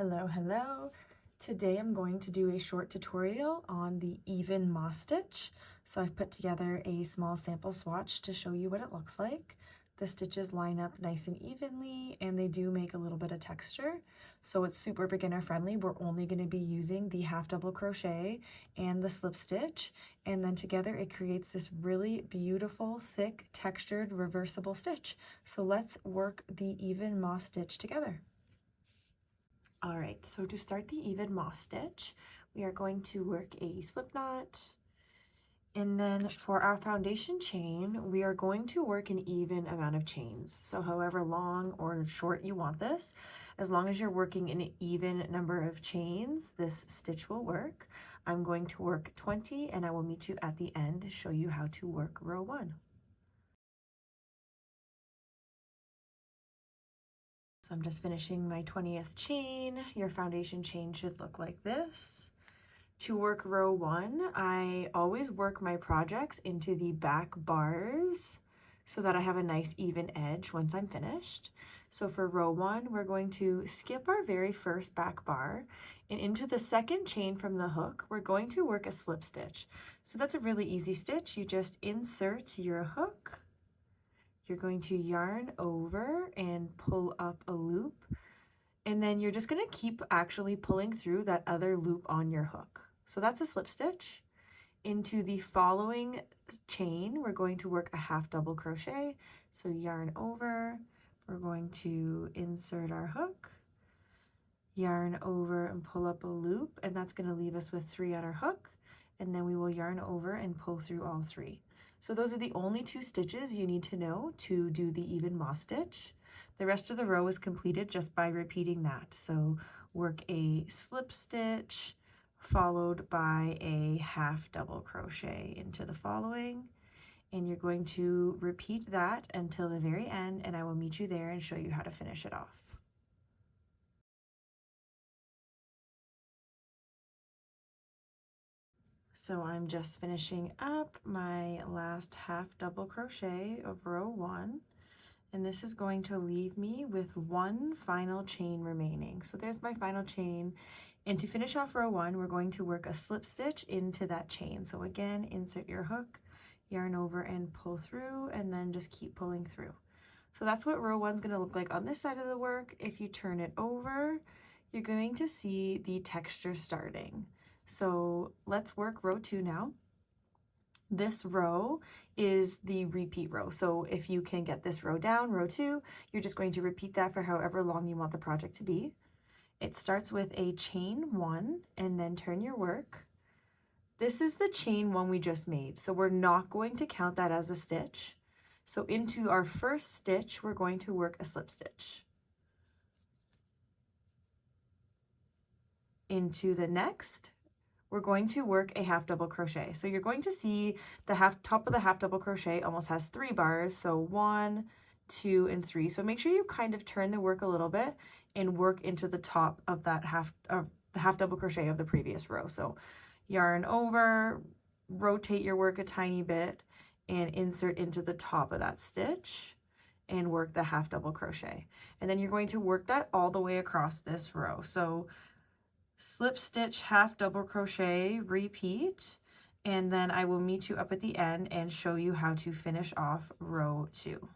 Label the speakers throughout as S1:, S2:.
S1: Hello, hello. Today I'm going to do a short tutorial on the even moss stitch. So I've put together a small sample swatch to show you what it looks like. The stitches line up nice and evenly and they do make a little bit of texture. So it's super beginner friendly. We're only going to be using the half double crochet and the slip stitch, and then together it creates this really beautiful, thick, textured, reversible stitch. So let's work the even moss stitch together. All right, so to start the even moss stitch, we are going to work a slip knot, and then for our foundation chain, we are going to work an even amount of chains. So however long or short you want this, as long as you're working an even number of chains, this stitch will work. I'm going to work 20 and I will meet you at the end to show you how to work row 1. So I'm just finishing my 20th chain. Your foundation chain should look like this. To work row 1, I always work my projects into the back bars so that I have a nice even edge once I'm finished. So for row 1, we're going to skip our very first back bar, and into the second chain from the hook, we're going to work a slip stitch. So that's a really easy stitch. You just insert your hook. You're going to yarn over and pull up a loop, and then you're just going to keep actually pulling through that other loop on your hook. So that's a slip stitch. Into the following chain, we're going to work a half double crochet. So yarn over, we're going to insert our hook, yarn over and pull up a loop, and that's going to leave us with 3 on our hook, and then we will yarn over and pull through all 3. So those are the only 2 stitches you need to know to do the even moss stitch. The rest of the row is completed just by repeating that. So work a slip stitch followed by a half double crochet into the following, and you're going to repeat that until the very end, and I will meet you there and show you how to finish it off. So I'm just finishing up my last half double crochet of row 1, and this is going to leave me with 1 final chain remaining. So there's my final chain, and to finish off row 1, we're going to work a slip stitch into that chain. So again, insert your hook, yarn over and pull through, and then just keep pulling through. So that's what row 1's going to look like on this side of the work. If you turn it over, you're going to see the texture starting. So let's work row 2 now. This row is the repeat row. So if you can get this row down, row 2, you're just going to repeat that for however long you want the project to be. It starts with a chain 1 and then turn your work. This is the chain 1 we just made, so we're not going to count that as a stitch. So into our first stitch, we're going to work a slip stitch. Into the next, we're going to work a half double crochet. So you're going to see the top of the half double crochet almost has 3 bars. So 1, 2, and 3. So make sure you kind of turn the work a little bit and work into the top of that the half double crochet of the previous row. So yarn over, rotate your work a tiny bit, and insert into the top of that stitch and work the half double crochet. And then you're going to work that all the way across this row. So slip stitch, half double crochet, repeat, and then I will meet you up at the end and show you how to finish off row 2.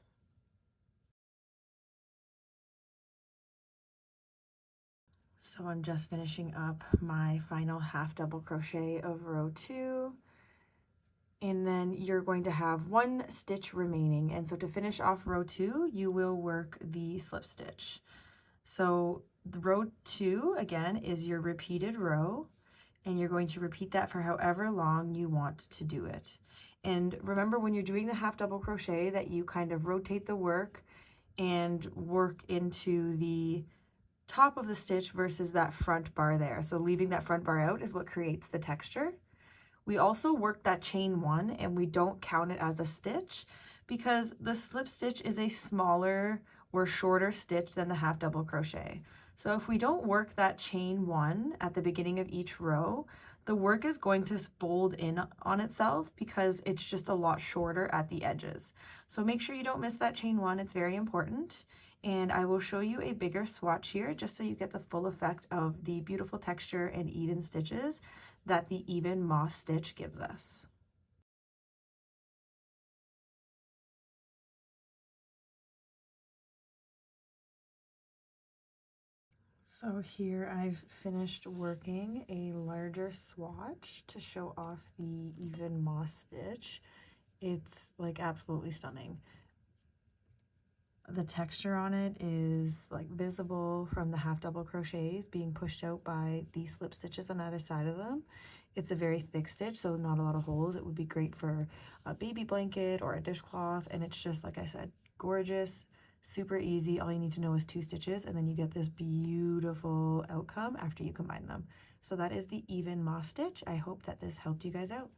S1: So I'm just finishing up my final half double crochet of row 2, and then you're going to have 1 stitch remaining, and so to finish off row 2 you will work the slip stitch. So the row 2 again is your repeated row, and you're going to repeat that for however long you want to do it. And remember, when you're doing the half double crochet, that you kind of rotate the work and work into the top of the stitch versus that front bar there. So leaving that front bar out is what creates the texture. We also work that chain 1 and we don't count it as a stitch because the slip stitch is a smaller or shorter stitch than the half double crochet. So if we don't work that chain 1 at the beginning of each row, the work is going to fold in on itself because it's just a lot shorter at the edges. So make sure you don't miss that chain 1, it's very important. And I will show you a bigger swatch here just so you get the full effect of the beautiful texture and even stitches that the even moss stitch gives us. So here I've finished working a larger swatch to show off the even moss stitch. It's like absolutely stunning. The texture on it is like visible from the half double crochets being pushed out by the slip stitches on either side of them. It's a very thick stitch, so not a lot of holes. It would be great for a baby blanket or a dishcloth, and it's just, like I said, gorgeous, super easy. All you need to know is 2 stitches, and then you get this beautiful outcome after you combine them. So that is the even moss stitch. I hope that this helped you guys out.